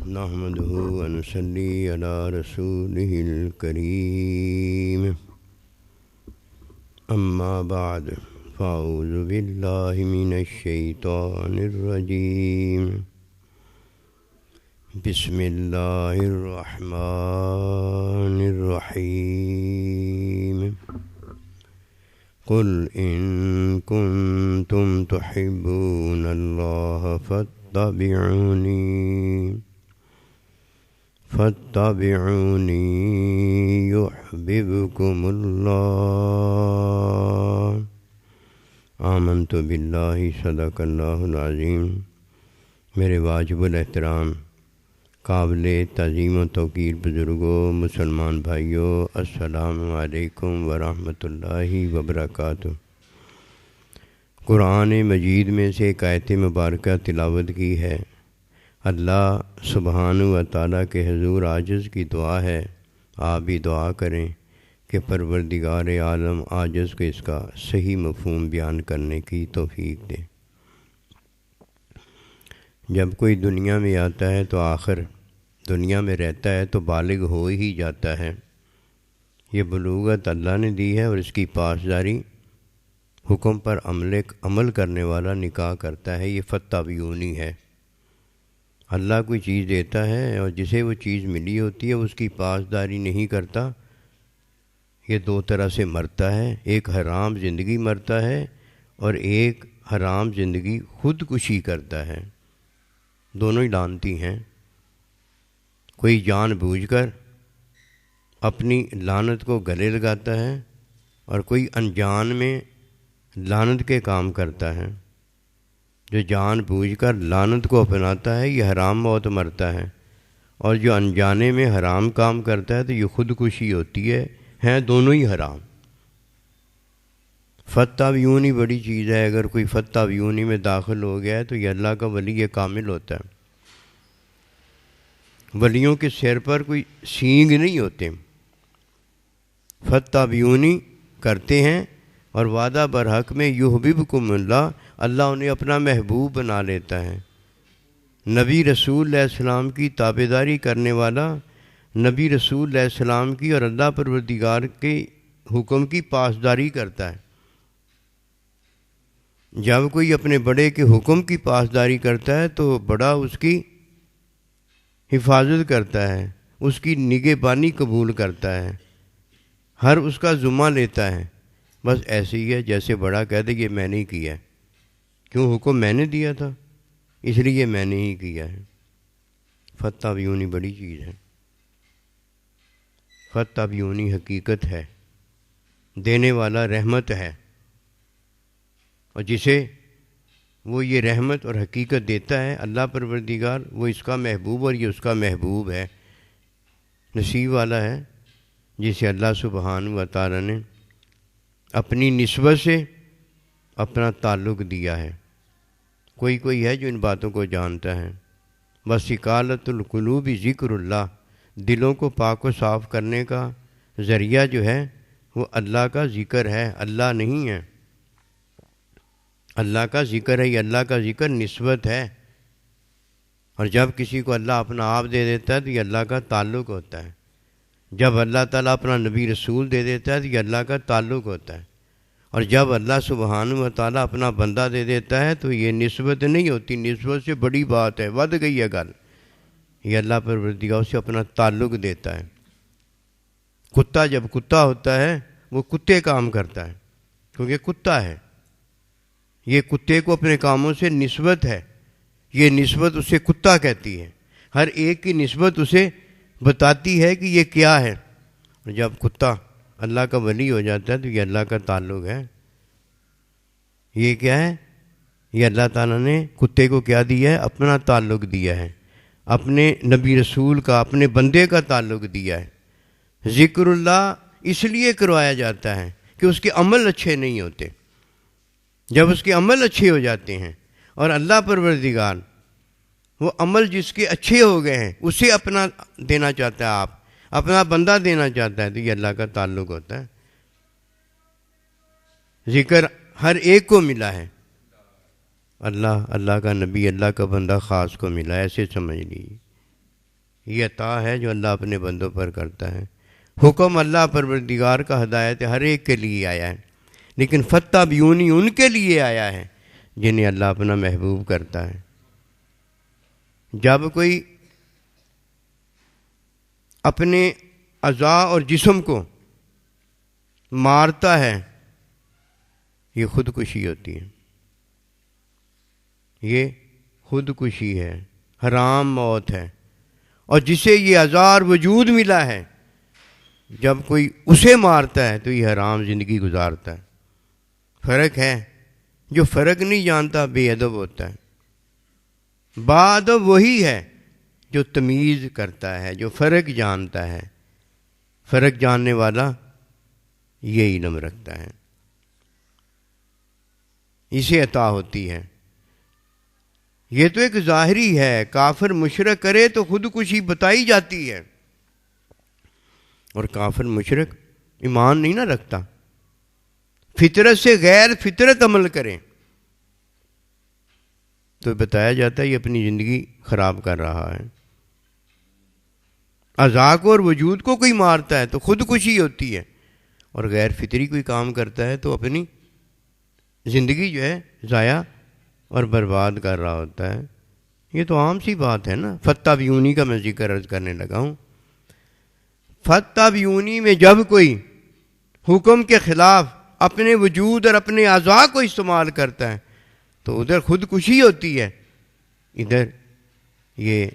نحمده ونصلي على رسوله الكريم أما بعد فأعوذ بالله من الشيطان الرجيم بسم الله الرحمن الرحيم قل إن كنتم تحبون الله فاتبعوني يحببكم الله آمنت بالله صدق اللہ العظیم۔ میرے واجب الاحترام قابل تعظیم و توقیر بزرگوں، مسلمان بھائیوں، السلام علیکم ورحمۃ اللہ وبرکاتہ۔ قرآن مجید میں سے ایک آیت مبارکہ تلاوت کی ہے۔ اللہ سبحانہ و تعالیٰ کے حضور عاجز کی دعا ہے، آپ بھی دعا کریں کہ پروردگار عالم عاجز کو اس کا صحیح مفہوم بیان کرنے کی توفیق دے۔ جب کوئی دنیا میں آتا ہے تو آخر دنیا میں رہتا ہے تو بالغ ہو ہی جاتا ہے۔ یہ بلوغت اللہ نے دی ہے اور اس کی پاسداری حکم پر عمل کرنے والا نکاح کرتا ہے۔ یہ فتابیونی ہے۔ اللہ کوئی چیز دیتا ہے اور جسے وہ چیز ملی ہوتی ہے اس کی پاسداری نہیں کرتا، یہ دو طرح سے مرتا ہے۔ ایک حرام زندگی مرتا ہے اور ایک حرام زندگی خودکشی کرتا ہے۔ دونوں ہی لعنتی ہیں۔ کوئی جان بوجھ کر اپنی لعنت کو گلے لگاتا ہے اور کوئی انجان میں لعنت کے کام کرتا ہے۔ جو جان بوجھ کر لعنت کو اپناتا ہے یہ حرام موت مرتا ہے، اور جو انجانے میں حرام کام کرتا ہے تو یہ خودکشی ہوتی ہے۔ ہیں دونوں ہی حرام۔ فتابیونی بڑی چیز ہے۔ اگر کوئی فتابیونی میں داخل ہو گیا ہے تو یہ اللہ کا ولی کامل ہوتا ہے۔ ولیوں کے سر پر کوئی سینگ نہیں ہوتے۔ فتابیونی کرتے ہیں اور وعدہ برحق میں یحببکم اللہ، اللہ انہیں اپنا محبوب بنا لیتا ہے۔ نبی رسول علیہ السلام کی تابعداری کرنے والا نبی رسول علیہ السلام کی اور اللہ پروردگار کے حکم کی پاسداری کرتا ہے۔ جب کوئی اپنے بڑے کے حکم کی پاسداری کرتا ہے تو بڑا اس کی حفاظت کرتا ہے، اس کی نگہبانی قبول کرتا ہے، ہر اس کا ذمہ لیتا ہے۔ بس ایسے ہی ہے جیسے بڑا کہہ دے یہ میں نے کیا ہے، کیوں حکم میں نے دیا تھا اس لیے میں نے ہی کیا ہے۔ فتابیونی بڑی چیز ہے۔ فتابیونی حقیقت ہے، دینے والا رحمت ہے، اور جسے وہ یہ رحمت اور حقیقت دیتا ہے اللہ پروردگار، وہ اس کا محبوب اور یہ اس کا محبوب ہے۔ نصیب والا ہے جسے اللہ سبحانہ و تعالیٰ نے اپنی نسبت سے اپنا تعلق دیا ہے۔ کوئی ہے جو ان باتوں کو جانتا ہے۔ بس اقالۃ القلوب ذکر اللہ، دلوں کو پاک و صاف کرنے کا ذریعہ جو ہے وہ اللہ کا ذکر ہے، اللہ نہیں ہے۔ اللہ کا ذکر ہے، یہ اللہ کا ذکر نسبت ہے، اور جب کسی کو اللہ اپنا آپ دے دیتا ہے تو یہ اللہ کا تعلق ہوتا ہے۔ جب اللہ تعالیٰ اپنا نبی رسول دے دیتا ہے تو یہ اللہ کا تعلق ہوتا ہے، اور جب اللہ سبحانہ و تعالیٰ اپنا بندہ دے دیتا ہے تو یہ نسبت نہیں ہوتی، نسبت سے بڑی بات ہے، ود گئی ہے گل۔ یہ اللہ پروردگار سے اپنا تعلق دیتا ہے۔ کتا جب کتا ہوتا ہے وہ کتے کام کرتا ہے کیونکہ کتا ہے، یہ کتے کو اپنے کاموں سے نسبت ہے، یہ نسبت اسے کتا کہتی ہے، ہر ایک کی نسبت اسے بتاتی ہے کہ یہ کیا ہے۔ اور جب کتا اللہ کا ولی ہو جاتا ہے تو یہ اللہ کا تعلق ہے۔ یہ کیا ہے؟ یہ اللہ تعالیٰ نے کتے کو کیا دیا ہے؟ اپنا تعلق دیا ہے، اپنے نبی رسول کا، اپنے بندے کا تعلق دیا ہے۔ ذکر اللہ اس لیے کروایا جاتا ہے کہ اس کے عمل اچھے نہیں ہوتے۔ جب اس کے عمل اچھے ہو جاتے ہیں اور اللہ پروردگار وہ عمل جس کے اچھے ہو گئے ہیں اسے اپنا دینا چاہتا ہے، آپ اپنا بندہ دینا چاہتا ہے، تو یہ اللہ کا تعلق ہوتا ہے۔ ذکر ہر ایک کو ملا ہے، اللہ کا نبی، اللہ کا بندہ خاص کو ملا، ایسے سمجھ لیجیے۔ یہ عطا ہے جو اللہ اپنے بندوں پر کرتا ہے۔ حکم اللہ پروردگار کا ہدایت ہر ایک کے لیے آیا ہے، لیکن فتح بیونی ان کے لیے آیا ہے جنہیں اللہ اپنا محبوب کرتا ہے۔ جب کوئی اپنے اعضاء اور جسم کو مارتا ہے یہ خودکشی ہوتی ہے، یہ خودکشی ہے، حرام موت ہے۔ اور جسے یہ اعضاء اور وجود ملا ہے جب کوئی اسے مارتا ہے تو یہ حرام زندگی گزارتا ہے۔ فرق ہے، جو فرق نہیں جانتا بے ادب ہوتا ہے، باادب وہی ہے جو تمیز کرتا ہے، جو فرق جانتا ہے۔ فرق جاننے والا یہ علم رکھتا ہے، اسے عطا ہوتی ہے۔ یہ تو ایک ظاہری ہے، کافر مشرک کرے تو خودکشی بتائی جاتی ہے، اور کافر مشرک ایمان نہیں نہ رکھتا، فطرت سے غیر فطرت عمل کریں تو بتایا جاتا ہے یہ اپنی زندگی خراب کر رہا ہے۔ اعضاء کو اور وجود کو کوئی مارتا ہے تو خودکشی ہوتی ہے، اور غیر فطری کوئی کام کرتا ہے تو اپنی زندگی جو ہے ضائع اور برباد کر رہا ہوتا ہے۔ یہ تو عام سی بات ہے نا۔ فتح بیونی کا میں ذکر عرض کرنے لگا ہوں۔ فتح بیونی میں جب کوئی حکم کے خلاف اپنے وجود اور اپنے اعضاء کو استعمال کرتا ہے تو ادھر خودکشی ہوتی ہے، ادھر یہ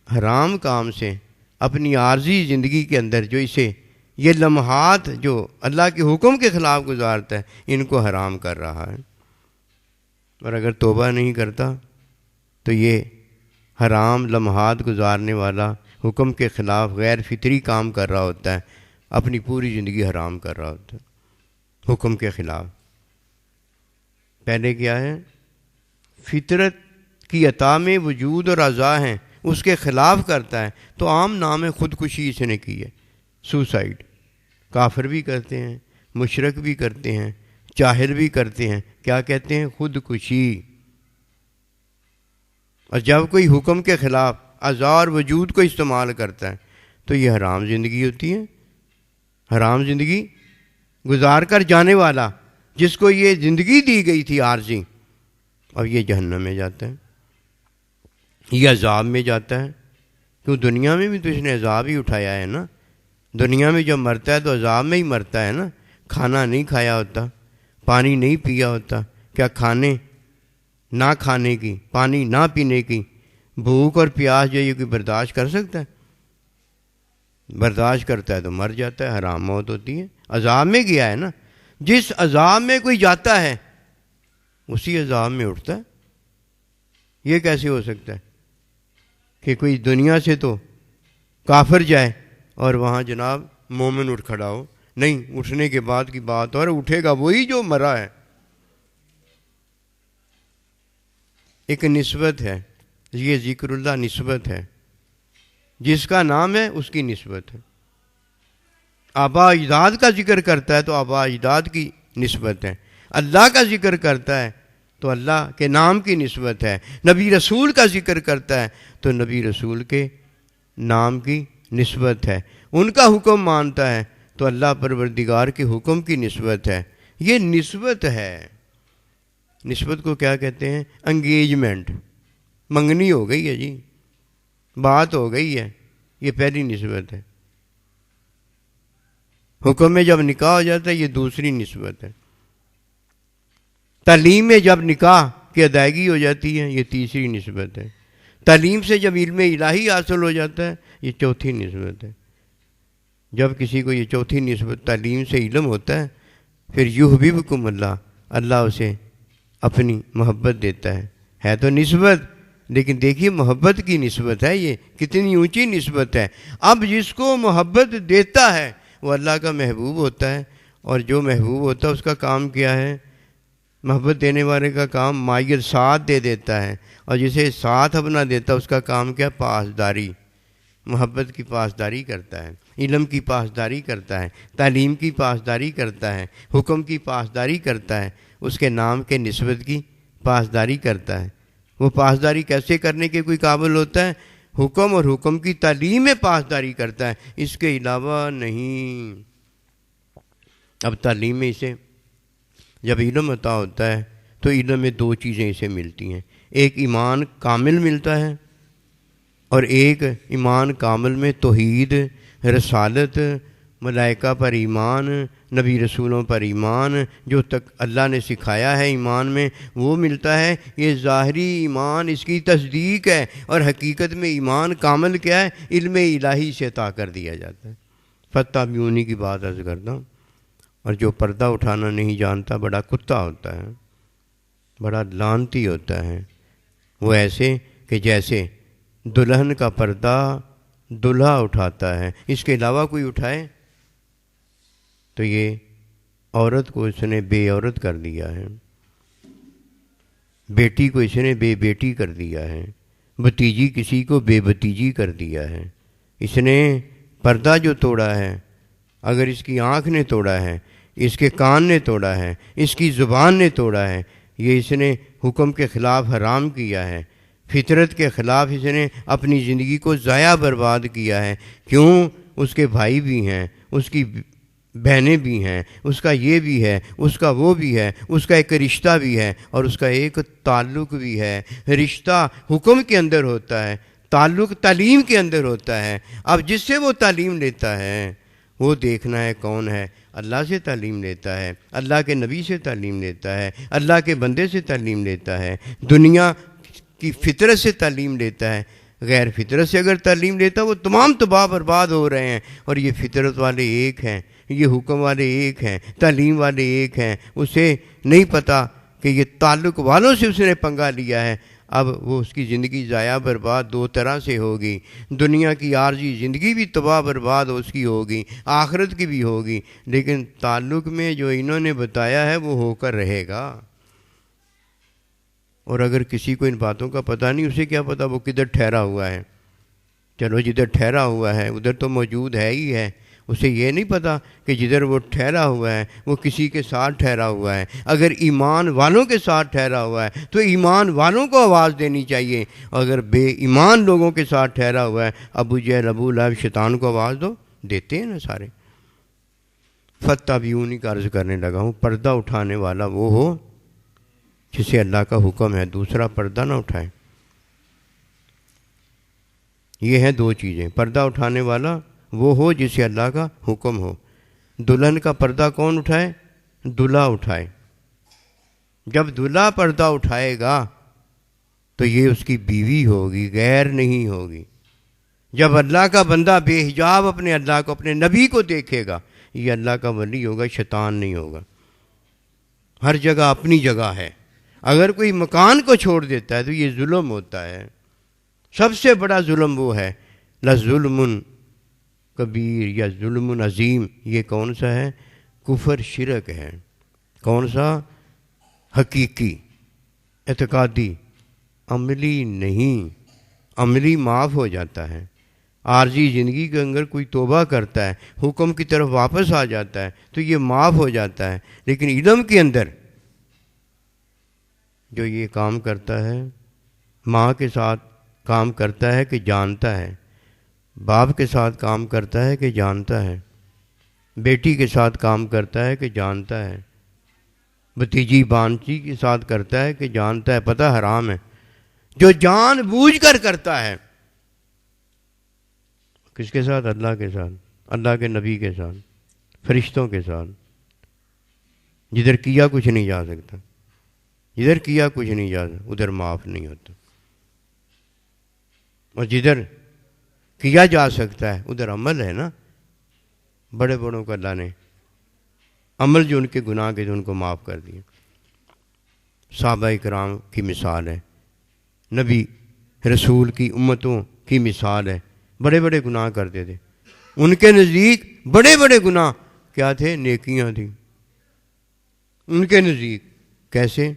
حرام کام سے اپنی عارضی زندگی کے اندر جو اسے یہ لمحات جو اللہ کے حکم کے خلاف گزارتا ہے ان کو حرام کر رہا ہے، اور اگر توبہ نہیں کرتا تو یہ حرام لمحات گزارنے والا حکم کے خلاف غیر فطری کام کر رہا ہوتا ہے، اپنی پوری زندگی حرام کر رہا ہوتا ہے حکم کے خلاف۔ پہلے کیا ہے؟ فطرت کی عطا میں وجود اور اعضاء ہیں، اس کے خلاف کرتا ہے تو عام نام ہے خودکشی اس نے کی ہے، سوسائڈ۔ کافر بھی کرتے ہیں، مشرک بھی کرتے ہیں، جاہل بھی کرتے ہیں، کیا کہتے ہیں؟ خودکشی۔ اور جب کوئی حکم کے خلاف اعضاء اور وجود کو استعمال کرتا ہے تو یہ حرام زندگی ہوتی ہے۔ حرام زندگی گزار کر جانے والا جس کو یہ زندگی دی گئی تھی عارضی، اب یہ جہنم میں جاتا ہے، یہ عذاب میں جاتا ہے۔ کیوں؟ دنیا میں بھی تو اس نے عذاب ہی اٹھایا ہے نا۔ دنیا میں جب مرتا ہے تو عذاب میں ہی مرتا ہے نا۔ کھانا نہیں کھایا ہوتا، پانی نہیں پیا ہوتا، کیا کھانے نہ کھانے کی، پانی نہ پینے کی، بھوک اور پیاس جو یہ کوئی برداشت کر سکتا ہے؟ برداشت کرتا ہے تو مر جاتا ہے، حرام موت ہوتی ہے۔ عذاب میں گیا ہے نا۔ جس عذاب میں کوئی جاتا ہے اسی عذاب میں اٹھتا ہے۔ یہ کیسے ہو سکتا ہے کہ کوئی دنیا سے تو کافر جائے اور وہاں جناب مومن اٹھ کھڑا ہو؟ نہیں، اٹھنے کے بعد کی بات، اور اٹھے گا وہی جو مرا ہے۔ ایک نسبت ہے، یہ ذکر اللہ نسبت ہے، جس کا نام ہے اس کی نسبت ہے۔ آبا اجداد کا ذکر کرتا ہے تو آبا اجداد کی نسبت ہے، اللہ کا ذکر کرتا ہے تو اللہ کے نام کی نسبت ہے، نبی رسول کا ذکر کرتا ہے تو نبی رسول کے نام کی نسبت ہے، ان کا حکم مانتا ہے تو اللہ پروردگار کے حکم کی نسبت ہے۔ یہ نسبت ہے۔ نسبت کو کیا کہتے ہیں؟ انگیجمنٹ۔ منگنی ہو گئی ہے جی، بات ہو گئی ہے، یہ پہلی نسبت ہے۔ حکم میں جب نکاح ہو جاتا ہے یہ دوسری نسبت ہے۔ تعلیم میں جب نکاح کی ادائیگی ہو جاتی ہے یہ تیسری نسبت ہے۔ تعلیم سے جب علم الہی حاصل ہو جاتا ہے یہ چوتھی نسبت ہے۔ جب کسی کو یہ چوتھی نسبت تعلیم سے علم ہوتا ہے پھر یحببکم اللہ، اللہ اسے اپنی محبت دیتا ہے تو نسبت، لیکن دیکھیے محبت کی نسبت ہے، یہ کتنی اونچی نسبت ہے۔ اب جس کو محبت دیتا ہے وہ اللہ کا محبوب ہوتا ہے، اور جو محبوب ہوتا ہے اس کا کام کیا ہے؟ محبت دینے والے کا کام مائیت ساتھ دے دیتا ہے، اور جسے ساتھ اپنا دیتا ہے اس کا کام کیا؟ پاسداری۔ محبت کی پاسداری کرتا ہے، علم کی پاسداری کرتا ہے، تعلیم کی پاسداری کرتا ہے، حکم کی پاسداری کرتا ہے، اس کے نام کے نسبت کی پاسداری کرتا ہے۔ وہ پاسداری کیسے کرنے کے کوئی قابل ہوتا ہے؟ حکم اور حکم کی تعلیم میں پاسداری کرتا ہے، اس کے علاوہ نہیں۔ اب تعلیم میں اسے جب علم عطا ہوتا ہے تو علم میں دو چیزیں اسے ملتی ہیں، ایک ایمان کامل ملتا ہے اور ایک ایمان کامل میں توحید، رسالت، ملائکہ پر ایمان، نبی رسولوں پر ایمان، جو تک اللہ نے سکھایا ہے ایمان میں وہ ملتا ہے۔ یہ ظاہری ایمان اس کی تصدیق ہے، اور حقیقت میں ایمان کامل کیا ہے؟ علم الہی سے عطا کر دیا جاتا ہے۔ فتح کی بات عرض کرتا ہوں، اور جو پردہ اٹھانا نہیں جانتا بڑا کتا ہوتا ہے، بڑا لعنتی ہوتا ہے۔ وہ ایسے کہ جیسے دلہن کا پردہ دلہا اٹھاتا ہے، اس کے علاوہ کوئی اٹھائے تو یہ عورت کو اس نے بے عورت کر دیا ہے، بیٹی کو اس نے بے بیٹی کر دیا ہے، بھتیجی کسی کو بے بھتیجی کر دیا ہے۔ اس نے پردہ جو توڑا ہے، اگر اس کی آنکھ نے توڑا ہے، اس کے کان نے توڑا ہے، اس کی زبان نے توڑا ہے، یہ اس نے حکم کے خلاف حرام کیا ہے، فطرت کے خلاف اس نے اپنی زندگی کو ضائع برباد کیا ہے۔ کیوں؟ اس کے بھائی بھی ہیں، اس کی بہنیں بھی ہیں، اس کا یہ بھی ہے، اس کا وہ بھی ہے، اس کا ایک رشتہ بھی ہے، اور اس کا ایک تعلق بھی ہے۔ رشتہ حکم کے اندر ہوتا ہے، تعلق تعلیم کے اندر ہوتا ہے۔ اب جس سے وہ تعلیم لیتا ہے وہ دیکھنا ہے کون ہے، اللہ سے تعلیم لیتا ہے، اللہ کے نبی سے تعلیم لیتا ہے، اللہ کے بندے سے تعلیم لیتا ہے، دنیا کی فطرت سے تعلیم لیتا ہے۔ غیر فطرت سے اگر تعلیم لیتا وہ تمام تباہ برباد ہو رہے ہیں، اور یہ فطرت والے ایک ہیں، یہ حکم والے ایک ہیں، تعلیم والے ایک ہیں۔ اسے نہیں پتہ کہ یہ تعلق والوں سے اس نے پنگا لیا ہے، اب وہ اس کی زندگی ضائع برباد دو طرح سے ہوگی۔ دنیا کی عارضی زندگی بھی تباہ برباد اس کی ہوگی، آخرت کی بھی ہوگی، لیکن تعلق میں جو انہوں نے بتایا ہے وہ ہو کر رہے گا۔ اور اگر کسی کو ان باتوں کا پتہ نہیں، اسے کیا پتہ وہ کدھر ٹھہرا ہوا ہے؟ چلو جدھر ٹھہرا ہوا ہے ادھر تو موجود ہے ہی ہے، اسے یہ نہیں پتہ کہ جدھر وہ ٹھہرا ہوا ہے وہ کسی کے ساتھ ٹھہرا ہوا ہے۔ اگر ایمان والوں کے ساتھ ٹھہرا ہوا ہے تو ایمان والوں کو آواز دینی چاہیے، اگر بے ایمان لوگوں کے ساتھ ٹھہرا ہوا ہے، ابو جہل، ابو لہب، شیطان کو آواز دو، دیتے ہیں نا سارے۔ فتح کا عرض کرنے لگا ہوں، پردہ اٹھانے والا وہ ہو جسے اللہ کا حکم ہے، دوسرا پردہ نہ اٹھائے۔ یہ ہیں دو چیزیں، پردہ اٹھانے والا وہ ہو جسے اللہ کا حکم ہو۔ دلہن کا پردہ کون اٹھائے؟ دلہا اٹھائے۔ جب دلہا پردہ اٹھائے گا تو یہ اس کی بیوی ہوگی، غیر نہیں ہوگی۔ جب اللہ کا بندہ بے حجاب اپنے اللہ کو، اپنے نبی کو دیکھے گا، یہ اللہ کا ولی ہوگا، شیطان نہیں ہوگا۔ ہر جگہ اپنی جگہ ہے، اگر کوئی مکان کو چھوڑ دیتا ہے تو یہ ظلم ہوتا ہے۔ سب سے بڑا ظلم وہ ہے، لظلم کبیر یا ظلم عظیم۔ یہ کون سا ہے؟ کفر، شرک ہے۔ کون سا؟ حقیقی، اعتقادی، عملی نہیں۔ عملی معاف ہو جاتا ہے، عارضی زندگی کے اندر کوئی توبہ کرتا ہے، حکم کی طرف واپس آ جاتا ہے تو یہ معاف ہو جاتا ہے۔ لیکن علم کے اندر جو یہ کام کرتا ہے، ماں کے ساتھ کام کرتا ہے کہ جانتا ہے، باپ کے ساتھ کام کرتا ہے کہ جانتا ہے، بیٹی کے ساتھ کام کرتا ہے کہ جانتا ہے، بھتیجی بانچی کے ساتھ کرتا ہے کہ جانتا ہے، پتہ حرام ہے، جو جان بوجھ کر کرتا ہے۔ کس کے ساتھ؟ اللہ کے ساتھ، اللہ کے نبی کے ساتھ، فرشتوں کے ساتھ۔ جدھر کیا کچھ نہیں جا سکتا، جدھر کیا کچھ نہیں جا سکتا ادھر معاف نہیں ہوتا، اور جدھر کیا جا سکتا ہے ادھر عمل ہے نا۔ بڑے بڑوں کو اللہ نے عمل جو ان کے گناہ کے تھے ان کو معاف کر دیا۔ صحابہ کرام کی مثال ہے، نبی رسول کی امتوں کی مثال ہے، بڑے بڑے گناہ کرتے تھے، ان کے نزدیک بڑے بڑے گناہ کیا تھے؟ نیکیاں تھیں ان کے نزدیک۔ کیسے؟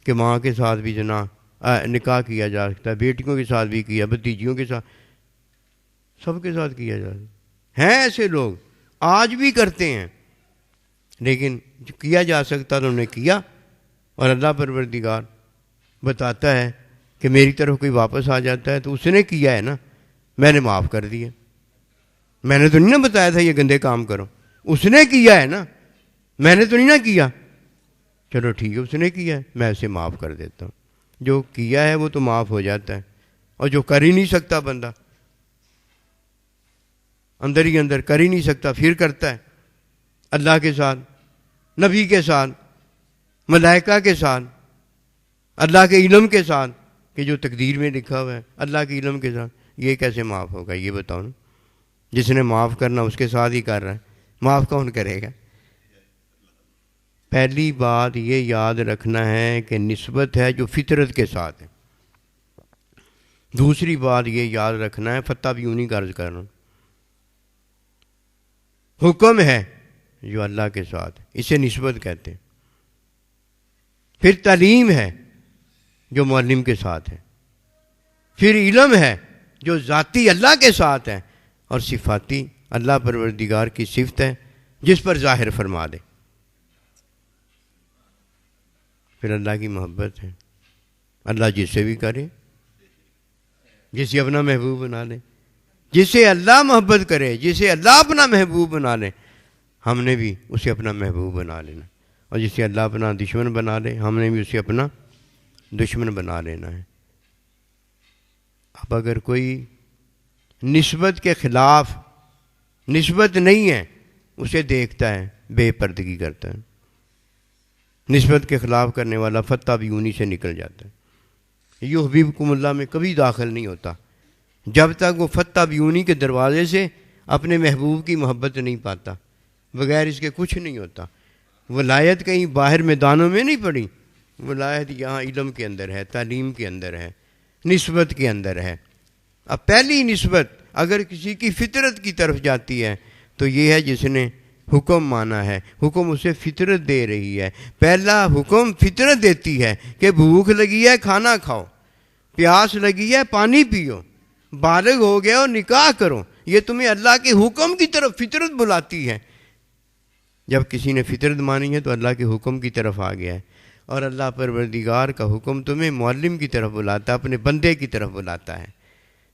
کہ ماں کے ساتھ بھی نکاح کیا جا سکتا ہے، بیٹیوں کے ساتھ بھی کیا، بھتیجیوں کے ساتھ، سب کے ساتھ کیا جا سکتا ہے۔ ایسے لوگ آج بھی کرتے ہیں، لیکن جو کیا جا سکتا تو انہوں نے کیا، اور اللہ پروردگار بتاتا ہے کہ میری طرف کوئی واپس آ جاتا ہے تو اس نے کیا ہے نا، میں نے معاف کر دیا، میں نے تو نہیں نا بتایا تھا یہ گندے کام کرو، اس نے کیا ہے نا، میں نے تو نہیں نا کیا، چلو ٹھیک ہے اس نے کیا ہے، میں اسے معاف کر دیتا ہوں۔ جو کیا ہے وہ تو معاف ہو جاتا ہے، اور جو کر ہی نہیں سکتا بندہ، اندر ہی اندر کر ہی نہیں سکتا، پھر کرتا ہے اللہ کے ساتھ، نبی کے ساتھ، ملائکہ کے ساتھ، اللہ کے علم کے ساتھ، کہ جو تقدیر میں لکھا ہوا ہے اللہ کے علم کے ساتھ، یہ کیسے معاف ہوگا؟ یہ بتاؤ نا، جس نے معاف کرنا اس کے ساتھ ہی کر رہا ہے، معاف کون کرے گا؟ پہلی بات یہ یاد رکھنا ہے کہ نسبت ہے جو فطرت کے ساتھ ہے۔ دوسری بات یہ یاد رکھنا ہے، فتح بھی یوں عرض کر رہا ہوں، حکم ہے جو اللہ کے ساتھ ہے، اسے نسبت کہتے ہیں۔ پھر تعلیم ہے جو معلم کے ساتھ ہے، پھر علم ہے جو ذاتی اللہ کے ساتھ ہے، اور صفاتی اللہ پروردگار کی صفت ہے جس پر ظاہر فرما دے۔ پھر اللہ کی محبت ہے، اللہ جسے بھی کرے، جسے اپنا محبوب بنا لے، جسے اللہ محبت کرے، جسے اللہ اپنا محبوب بنا لے، ہم نے بھی اسے اپنا محبوب بنا لینا، اور جسے اللہ اپنا دشمن بنا لے، ہم نے بھی اسے اپنا دشمن بنا لینا ہے۔ اب اگر کوئی نسبت کے خلاف نسبت نہیں ہے اسے دیکھتا ہے، بے پردگی کرتا ہے۔ نسبت کے خلاف کرنے والا فتح بھی انہی سے نکل جاتا ہے۔ یحببکم اللہ میں کبھی داخل نہیں ہوتا جب تک وہ فتح بیونی کے دروازے سے اپنے محبوب کی محبت نہیں پاتا، بغیر اس کے کچھ نہیں ہوتا۔ ولایت کہیں باہر میدانوں میں نہیں پڑی، ولایت یہاں علم کے اندر ہے، تعلیم کے اندر ہے، نسبت کے اندر ہے۔ اب پہلی نسبت اگر کسی کی فطرت کی طرف جاتی ہے تو یہ ہے جس نے حکم مانا ہے، حکم اسے فطرت دے رہی ہے۔ پہلا حکم فطرت دیتی ہے کہ بھوک لگی ہے کھانا کھاؤ، پیاس لگی ہے پانی پیو، بالغ ہو گئے اور نکاح کرو، یہ تمہیں اللہ کے حکم کی طرف فطرت بلاتی ہے۔ جب کسی نے فطرت مانی ہے تو اللہ کے حکم کی طرف آ گیا ہے، اور اللہ پروردگار کا حکم تمہیں معلم کی طرف بلاتا ہے، اپنے بندے کی طرف بلاتا ہے۔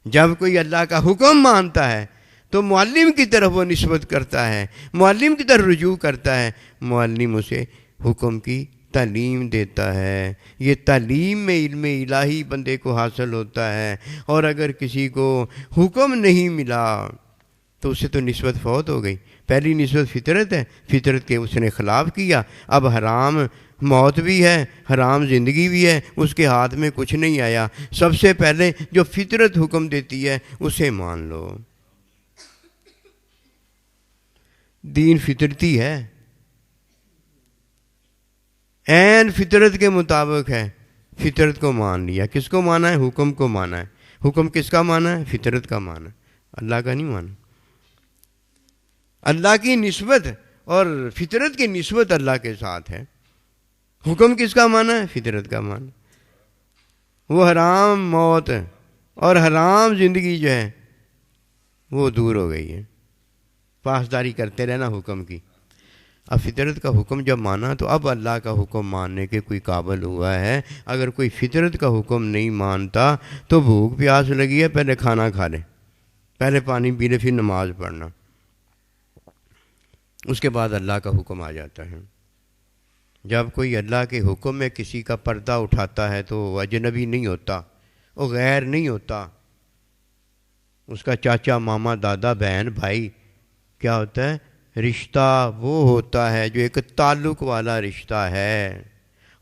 جب کوئی اللہ کا حکم مانتا ہے تو معلم کی طرف وہ نسبت کرتا ہے، معلم کی طرف رجوع کرتا ہے، معلم اسے حکم کی تعلیم دیتا ہے۔ یہ تعلیم میں علم الہی بندے کو حاصل ہوتا ہے، اور اگر کسی کو حکم نہیں ملا تو اسے تو نسبت فوت ہو گئی۔ پہلی نسبت فطرت ہے، فطرت کے اس نے خلاف کیا، اب حرام موت بھی ہے، حرام زندگی بھی ہے، اس کے ہاتھ میں کچھ نہیں آیا۔ سب سے پہلے جو فطرت حکم دیتی ہے اسے مان لو۔ دین فطرتی ہے، عین فطرت کے مطابق ہے، فطرت کو مان لیا۔ کس کو مانا ہے؟ حکم کو مانا ہے۔ حکم کس کا مانا ہے؟ فطرت کا مانا ہے، اللہ کا نہیں مانا۔ اللہ کی نسبت اور فطرت کی نسبت اللہ کے ساتھ ہے۔ حکم کس کا مانا ہے؟ فطرت کا مانا۔ وہ حرام موت اور حرام زندگی جو ہے وہ دور ہو گئی ہے، پاسداری کرتے رہنا حکم کی۔ اب فطرت کا حکم جب مانا تو اب اللہ کا حکم ماننے کے کوئی قابل ہوا ہے۔ اگر کوئی فطرت کا حکم نہیں مانتا تو بھوک پیاس لگی ہے، پہلے کھانا کھا لے، پہلے پانی پی لے، پھر نماز پڑھنا، اس کے بعد اللہ کا حکم آ جاتا ہے۔ جب کوئی اللہ کے حکم میں کسی کا پردہ اٹھاتا ہے تو وہ اجنبی نہیں ہوتا، وہ غیر نہیں ہوتا، اس کا چاچا ماما دادا بہن بھائی کیا ہوتا ہے؟ رشتہ وہ ہوتا ہے جو ایک تعلق والا رشتہ ہے۔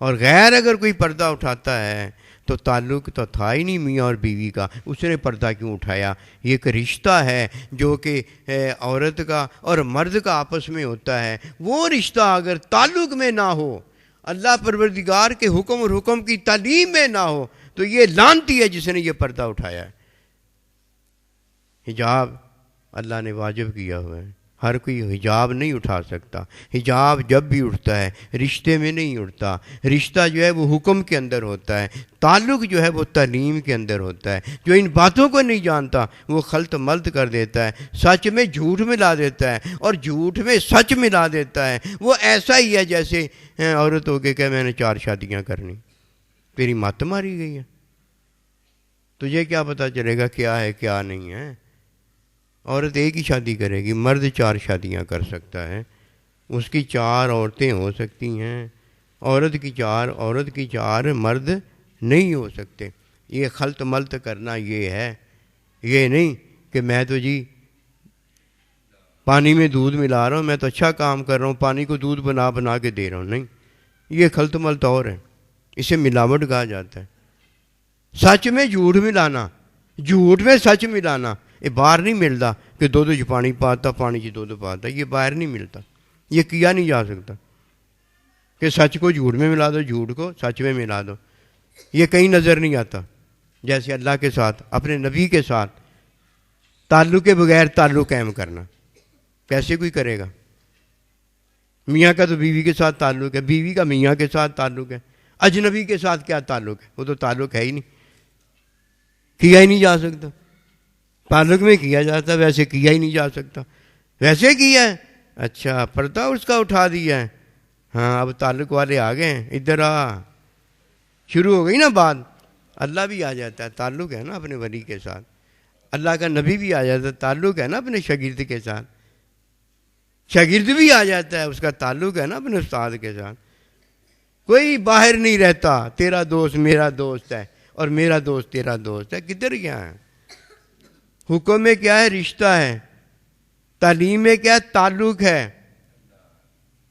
اور غیر اگر کوئی پردہ اٹھاتا ہے تو تعلق تو تھا ہی نہیں میاں اور بیوی کا، اس نے پردہ کیوں اٹھایا؟ یہ ایک رشتہ ہے جو کہ عورت کا اور مرد کا آپس میں ہوتا ہے۔ وہ رشتہ اگر تعلق میں نہ ہو، اللہ پروردگار کے حکم اور حکم کی تعلیم میں نہ ہو، تو یہ لعنتی ہے جس نے یہ پردہ اٹھایا ہے۔ حجاب اللہ نے واجب کیا ہوا ہے، ہر کوئی حجاب نہیں اٹھا سکتا۔ حجاب جب بھی اٹھتا ہے رشتے میں نہیں اٹھتا، رشتہ جو ہے وہ حکم کے اندر ہوتا ہے، تعلق جو ہے وہ تعلیم کے اندر ہوتا ہے۔ جو ان باتوں کو نہیں جانتا وہ خلط ملط کر دیتا ہے، سچ میں جھوٹ ملا دیتا ہے اور جھوٹ میں سچ ملا دیتا ہے۔ وہ ایسا ہی ہے جیسے عورت ہو کے کہ میں نے 4 شادیاں کرنی، تیری مت ماری گئی ہے، تجھے کیا پتہ چلے گا کیا ہے کیا نہیں ہے؟ عورت ایک ہی شادی کرے گی، مرد 4 شادیاں کر سکتا ہے، اس کی 4 عورتیں ہو سکتی ہیں، عورت کی 4 مرد نہیں ہو سکتے۔ یہ خلط ملط کرنا یہ ہے، یہ نہیں کہ میں تو جی پانی میں دودھ ملا رہا ہوں، میں تو اچھا کام کر رہا ہوں، پانی کو دودھ بنا بنا کے دے رہا ہوں، نہیں، یہ خلط ملط اور ہے، اسے ملاوٹ کہا جاتا ہے۔ سچ میں جھوٹ ملانا، جھوٹ میں سچ ملانا، یہ باہر نہیں ملتا کہ دودھ چ پانی پاتا، پانی چ دودھ پاتا، یہ باہر نہیں ملتا، یہ کیا نہیں جا سکتا کہ سچ کو جھوٹ میں ملا دو، جھوٹ کو سچ میں ملا دو، یہ کہیں نظر نہیں آتا۔ جیسے اللہ کے ساتھ، اپنے نبی کے ساتھ تعلق کے بغیر تعلق قائم کرنا، کیسے کوئی کرے گا؟ میاں کا تو بیوی کے ساتھ تعلق ہے، بیوی کا میاں کے ساتھ تعلق ہے، اجنبی کے ساتھ کیا تعلق ہے؟ وہ تو تعلق ہے ہی نہیں، کیا ہی نہیں جا سکتا۔ تعلق میں کیا جاتا، ویسے کیا ہی نہیں جا سکتا۔ ویسے کیا ہے، اچھا پردہ اس کا اٹھا دیا ہے، ہاں اب تعلق والے آ گئے ہیں، ادھر آ، شروع ہو گئی نا بات۔ اللہ بھی آ جاتا ہے، تعلق ہے نا اپنے ولی کے ساتھ، اللہ کا نبی بھی آ جاتا ہے، تعلق ہے نا اپنے شاگرد کے ساتھ، شاگرد بھی آ جاتا ہے، اس کا تعلق ہے نا اپنے استاد کے ساتھ۔ کوئی باہر نہیں رہتا، تیرا دوست میرا دوست ہے اور میرا دوست تیرا دوست ہے، کدھر کیا ہے؟ حکم میں کیا ہے؟ رشتہ ہے، تعلیم میں کیا ہے؟ تعلق ہے،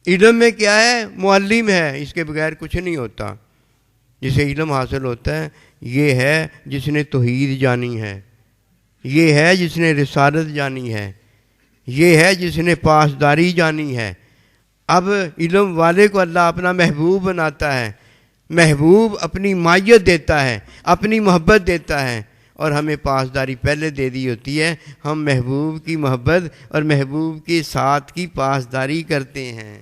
علم میں کیا ہے؟ معلم ہے، اس کے بغیر کچھ نہیں ہوتا۔ جسے علم حاصل ہوتا ہے یہ ہے جس نے توحید جانی ہے، یہ ہے جس نے رسالت جانی ہے، یہ ہے جس نے پاسداری جانی ہے۔ اب علم والے کو اللہ اپنا محبوب بناتا ہے، محبوب اپنی مائیت دیتا ہے، اپنی محبت دیتا ہے، اور ہمیں پاسداری پہلے دے دی ہوتی ہے، ہم محبوب کی محبت اور محبوب کے ساتھ کی پاسداری کرتے ہیں۔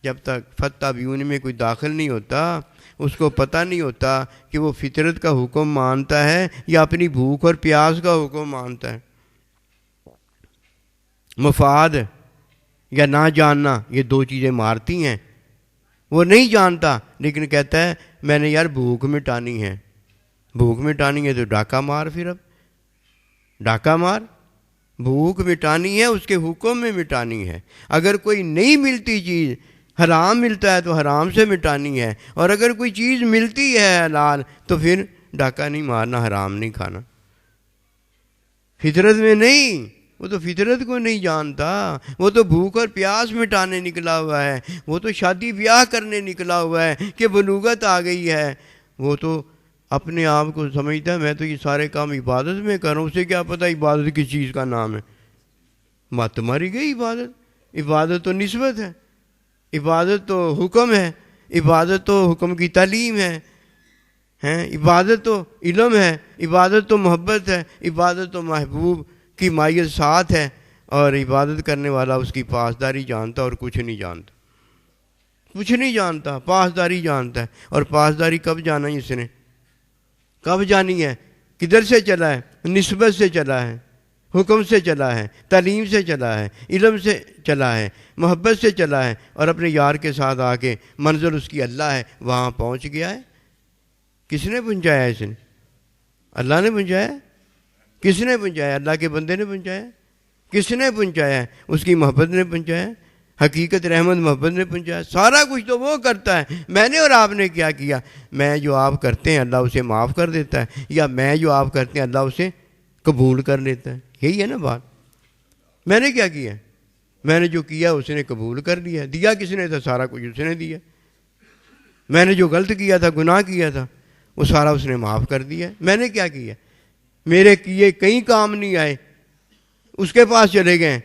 جب تک فتح بیون میں کوئی داخل نہیں ہوتا، اس کو پتہ نہیں ہوتا کہ وہ فطرت کا حکم مانتا ہے یا اپنی بھوک اور پیاس کا حکم مانتا ہے۔ مفاد یا نہ جاننا، یہ 2 چیزیں مارتی ہیں۔ وہ نہیں جانتا لیکن کہتا ہے میں نے یار بھوک مٹانی ہے، بھوک مٹانی ہے تو ڈاکہ مار، پھر اب ڈاکہ مار، بھوک مٹانی ہے، اس کے حکم میں مٹانی ہے۔ اگر کوئی نہیں ملتی چیز، حرام ملتا ہے تو حرام سے مٹانی ہے، اور اگر کوئی چیز ملتی ہے حلال تو پھر ڈاکہ نہیں مارنا، حرام نہیں کھانا۔ فطرت میں نہیں، وہ تو فطرت کو نہیں جانتا، وہ تو بھوک اور پیاس مٹانے نکلا ہوا ہے، وہ تو شادی بیاہ کرنے نکلا ہوا ہے کہ بلوغت آ گئی ہے، وہ تو اپنے آپ کو سمجھتا ہے میں تو یہ سارے کام عبادت میں کر رہا ہوں، اسے کیا پتہ عبادت کس چیز کا نام ہے؟ مت ماری گئی عبادت۔ عبادت تو نسبت ہے، عبادت تو حکم ہے، عبادت تو حکم کی تعلیم ہے، عبادت تو علم ہے، عبادت تو محبت ہے، عبادت تو محبوب کی مائیت ساتھ ہے، اور عبادت کرنے والا اس کی پاسداری جانتا اور کچھ نہیں جانتا، کچھ نہیں جانتا، پاسداری جانتا ہے۔ اور پاسداری کب جانا ہے اس نے؟ کب جانی ہے؟ کدھر سے چلا ہے؟ نسبت سے چلا ہے، حکم سے چلا ہے، تعلیم سے چلا ہے، علم سے چلا ہے، محبت سے چلا ہے، اور اپنے یار کے ساتھ آ کے منزل اس کی اللہ ہے، وہاں پہنچ گیا ہے۔ کس نے پہنچایا اس نے؟ اللہ نے پہنچایا؟ کس نے پہنچایا؟ اللہ کے بندے نے پہنچایا؟ کس نے پہنچایا؟ اس کی محبت نے پہنچایا، حقیقت رحمت محبت نے پہنچایا۔ سارا کچھ تو وہ کرتا ہے، میں نے اور آپ نے کیا کیا؟ میں جو آپ کرتے ہیں اللہ اسے معاف کر دیتا ہے، یا میں جو آپ کرتے ہیں اللہ اسے قبول کر لیتا ہے۔ یہی ہے نا بات۔ میں نے کیا کیا؟ میں نے جو کیا اس نے قبول کر لیا۔ دیا کس نے تھا؟ سارا کچھ اس نے دیا۔ میں نے جو غلط کیا تھا، گناہ کیا تھا، وہ سارا اس نے معاف کر دیا۔ میں نے کیا کیا؟ میرے کیے کئی کام نہیں آئے، اس کے پاس چلے گئے،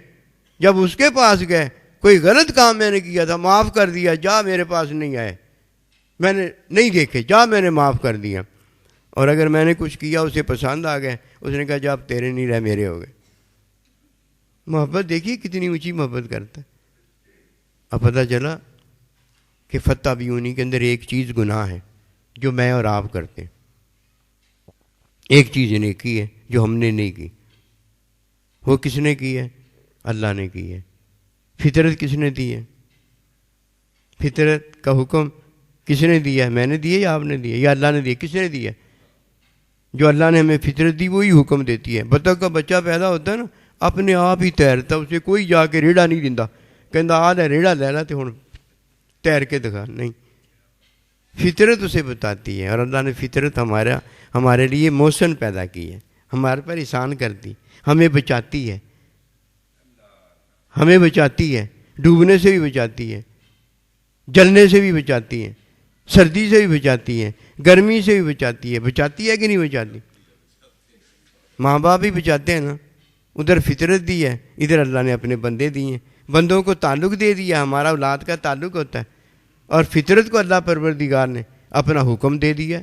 جب اس کے پاس گئے کوئی غلط کام میں نے کیا تھا، معاف کر دیا، جا میرے پاس نہیں آئے، میں نے نہیں دیکھے، جا میں نے معاف کر دیا۔ اور اگر میں نے کچھ کیا اسے پسند آ گئے، اس نے کہا جا اب تیرے نہیں رہے میرے ہو گئے۔ محبت دیکھیے کتنی اونچی محبت کرتا ہے۔ اب پتہ چلا کہ فتح بیونی کے اندر ایک چیز گناہ ہے جو میں اور آپ کرتے ہیں، ایک چیز نیکی ہے جو ہم نے نہیں کی۔ وہ کس نے کی ہے؟ اللہ نے کی ہے۔ فطرت کس نے دی ہے؟ فطرت کا حکم کس نے دیا ہے؟ میں نے دیا یا آپ نے دیا یا اللہ نے دیا؟ کس نے دیا؟ جو اللہ نے ہمیں فطرت دی وہی حکم دیتی ہے. بطخ کا بچہ پیدا ہوتا ہے نا اپنے آپ ہی تیرتا, اسے کوئی جا کے ریڑھا نہیں دیندا کہندا آ لے ریڑھا لے لا تے ہن تیر کے دکھا, نہیں, فطرت اسے بتاتی ہے. اور اللہ نے فطرت ہمارے لیے موسن پیدا کی ہے, ہمارے پر احسان کرتی, ہمیں بچاتی ہے, ہمیں بچاتی ہے, ڈوبنے سے بھی بچاتی ہے, جلنے سے بھی بچاتی ہے, سردی سے بھی بچاتی ہے, گرمی سے بھی بچاتی ہے. بچاتی ہے کہ نہیں بچاتی؟ ماں باپ بھی بچاتے ہیں نا. ادھر فطرت دی ہے, ادھر اللہ نے اپنے بندے دیے ہیں, بندوں کو تعلق دے دیا, ہمارا اولاد کا تعلق ہوتا ہے. اور فطرت کو اللہ پروردگار نے اپنا حکم دے دیا.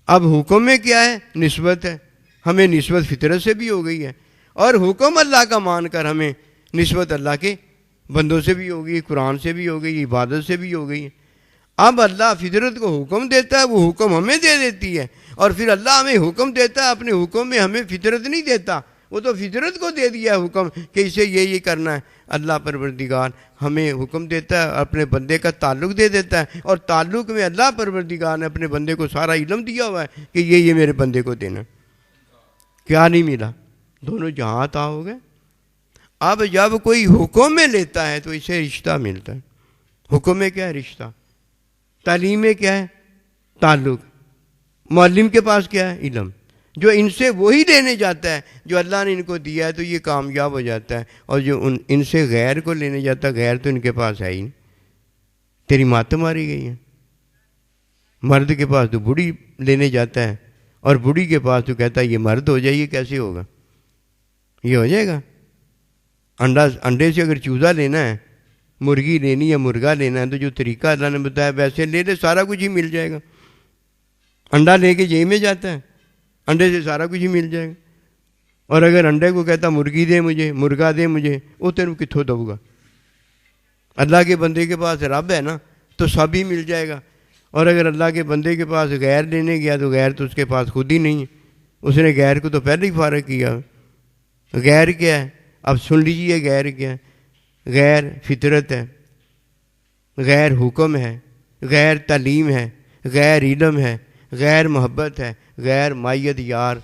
اب حکم میں کیا ہے؟ نسبت ہے. ہمیں نسبت فطرت سے بھی ہو گئی ہے, اور حکم اللہ کا مان کر ہمیں نسبت اللہ کے بندوں سے بھی ہو گئی, قرآن سے بھی ہو گئی, عبادت سے بھی ہو گئی ہے. اب اللہ فطرت کو حکم دیتا ہے, وہ حکم ہمیں دے دیتی ہے, اور پھر اللہ ہمیں حکم دیتا ہے, اپنے حکم میں ہمیں فطرت نہیں دیتا, وہ تو فطرت کو دے دیا ہے حکم کہ اسے یہ کرنا ہے. اللہ پروردگار ہمیں حکم دیتا ہے, اپنے بندے کا تعلق دے دیتا ہے, اور تعلق میں اللہ پروردگار نے اپنے بندے کو سارا علم دیا ہوا ہے کہ یہ میرے بندے کو دینا. کیا نہیں ملا؟ دونوں جہاں عطا ہو گئے. اب جب کوئی حکم میں لیتا ہے تو اسے رشتہ ملتا ہے. حکم میں کیا ہے؟ رشتہ. تعلیم میں کیا ہے؟ تعلق. معلم کے پاس کیا ہے؟ علم. جو ان سے وہی لینے جاتا ہے جو اللہ نے ان کو دیا ہے تو یہ کامیاب ہو جاتا ہے, اور جو ان سے غیر کو لینے جاتا ہے, غیر تو ان کے پاس ہے ہی نہیں. تیری مات ماری گئی ہے. مرد کے پاس تو بوڑھی لینے جاتا ہے, اور بوڑھی کے پاس تو کہتا ہے یہ مرد ہو جائے. یہ کیسے ہوگا؟ یہ ہو جائے گا؟ انڈے سے اگر چوزا لینا ہے, مرغی لینی ہے, مرغا لینا ہے, تو جو طریقہ اللہ نے بتایا ویسے لے لے, سارا کچھ ہی مل جائے گا. انڈا لے کے جیب میں جاتا ہے, انڈے سے سارا کچھ ہی مل جائے گا. اور اگر انڈے کو کہتا مرغی دے مجھے, مرغا دے مجھے, وہ تیرے کو کتھوں دوں گا؟ اللہ کے بندے کے پاس رب ہے نا, تو سب ہی مل جائے گا. اور اگر اللہ کے بندے کے پاس غیر لینے گیا تو غیر تو اس کے پاس خود ہی نہیں ہے, اس نے غیر کو تو پہلے ہی فارغ کیا. غیر کیا ہے؟ اب سن لیجیے غیر کیا ہے. غیر فطرت ہے, غیر حکم ہے, غیر تعلیم ہے, غیر علم ہے, غیر محبت ہے, غیر مائیت یار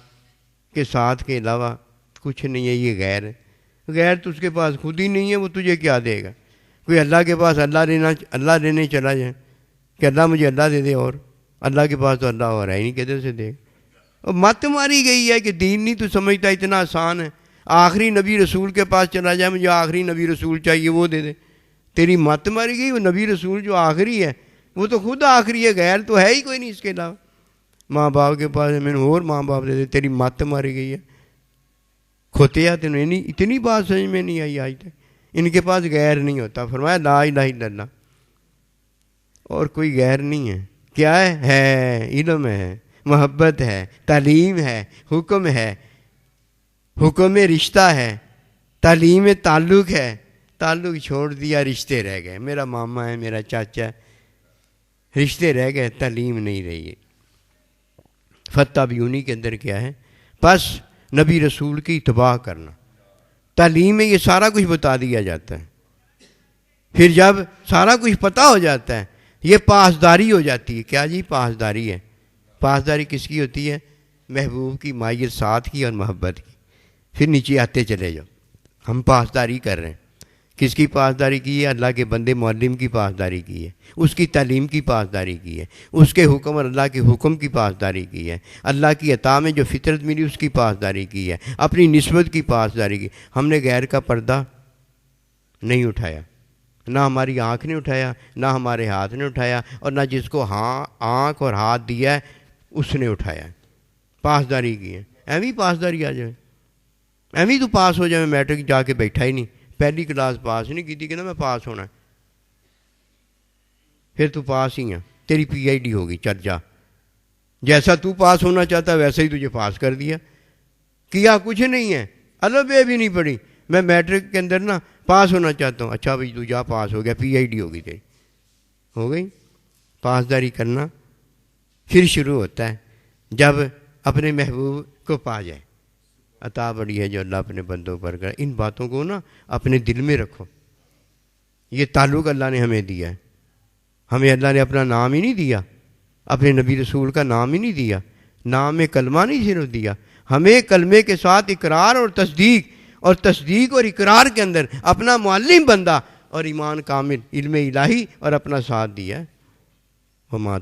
کے ساتھ کے علاوہ کچھ نہیں ہے. یہ غیر ہے. غیر تو اس کے پاس خود ہی نہیں ہے, وہ تجھے کیا دے گا؟ کوئی اللہ کے پاس اللہ لینے چلا جائے کہ اللہ مجھے اللہ دے دے, اور اللہ کے پاس تو اللہ اور ہے ہی نہیں, کدھر سے دے گا؟ اور مت ماری گئی ہے کہ دین نہیں تو سمجھتا اتنا آسان ہے. آخری نبی رسول کے پاس چلا جائے, مجھے آخری نبی رسول چاہیے, وہ دے دے. تیری مت ماری گئی. وہ نبی رسول جو آخری ہے وہ تو خود آخری ہے, غیر تو ہے ہی کوئی نہیں اس کے علاوہ. ماں باپ کے پاس میں نے اور ماں باپ دے دے, تیری مت ماری گئی ہے. کھوتیا تینوں اتنی بات سمجھ میں نہیں آئی آج تک. ان کے پاس غیر نہیں ہوتا. فرمایا لا الہ الا اللہ, اور کوئی غیر نہیں ہے. کیا ہے؟ علم ہے, محبت ہے, تعلیم ہے, حکم ہے. حکم میں رشتہ ہے, تعلیم میں تعلق ہے. تعلق چھوڑ دیا, رشتے رہ گئے. میرا ماما ہے, میرا چاچا ہے, رشتے رہ گئے, تعلیم نہیں رہی. فتح بیونی کے اندر کیا ہے؟ بس نبی رسول کی اتباع کرنا. تعلیم میں یہ سارا کچھ بتا دیا جاتا ہے. پھر جب سارا کچھ پتہ ہو جاتا ہے, یہ پاسداری ہو جاتی ہے. کیا جی؟ پاسداری ہے. پاسداری کس کی ہوتی ہے؟ محبوب کی, مائیت ساتھ کی اور محبت کی. پھر نیچے آتے چلے جاؤ. ہم پاسداری کر رہے ہیں. کس کی پاسداری کی ہے؟ اللہ کے بندے معلم کی پاسداری کی ہے, اس کی تعلیم کی پاسداری کی ہے, اس کے حکم اور اللہ کے حکم کی پاسداری کی ہے, اللہ کی عطا میں جو فطرت ملی اس کی پاسداری کی ہے, اپنی نسبت کی پاسداری کی. ہم نے غیر کا پردہ نہیں اٹھایا, نہ ہماری آنکھ نے اٹھایا, نہ ہمارے ہاتھ نے اٹھایا, اور نہ جس کو آنکھ اور ہاتھ دیا ہے اس نے اٹھایا. پاسداری کی ہے. ایویں پاسداری آ جائے, ایویں تو پاس ہو جائے. میٹرک جا کے بیٹھا ہی نہیں, پہلی کلاس پاس نہیں کی تھی کہ نا میں پاس ہونا ہے, پھر تو پاس ہی ہے. تیری پی آئی ڈی ہوگی, چل جا. جیسا تو پاس ہونا چاہتا ویسا ہی تجھے پاس کر دیا. کیا کچھ نہیں ہے, الف بے بھی نہیں پڑھی. میں میٹرک کے اندر نا پاس ہونا چاہتا ہوں. اچھا بھائی تو جا, پاس ہو گیا, پی آئی ڈی ہوگی تیری, ہو گئی. پاسداری کرنا پھر شروع ہوتا ہے جب اپنے محبوب کو پا جائے. عطا بڑی ہے جو اللہ اپنے بندوں پر کرے. ان باتوں کو نا اپنے دل میں رکھو. یہ تعلق اللہ نے ہمیں دیا ہے. ہمیں اللہ نے اپنا نام ہی نہیں دیا, اپنے نبی رسول کا نام ہی نہیں دیا, نام کلمہ نہیں صرف دیا، ہمیں کلمے کے ساتھ اقرار اور تصدیق اور اقرار کے اندر اپنا معلم بندہ اور ایمان کامل علم الہی اور اپنا ساتھ دیا ہے۔ وما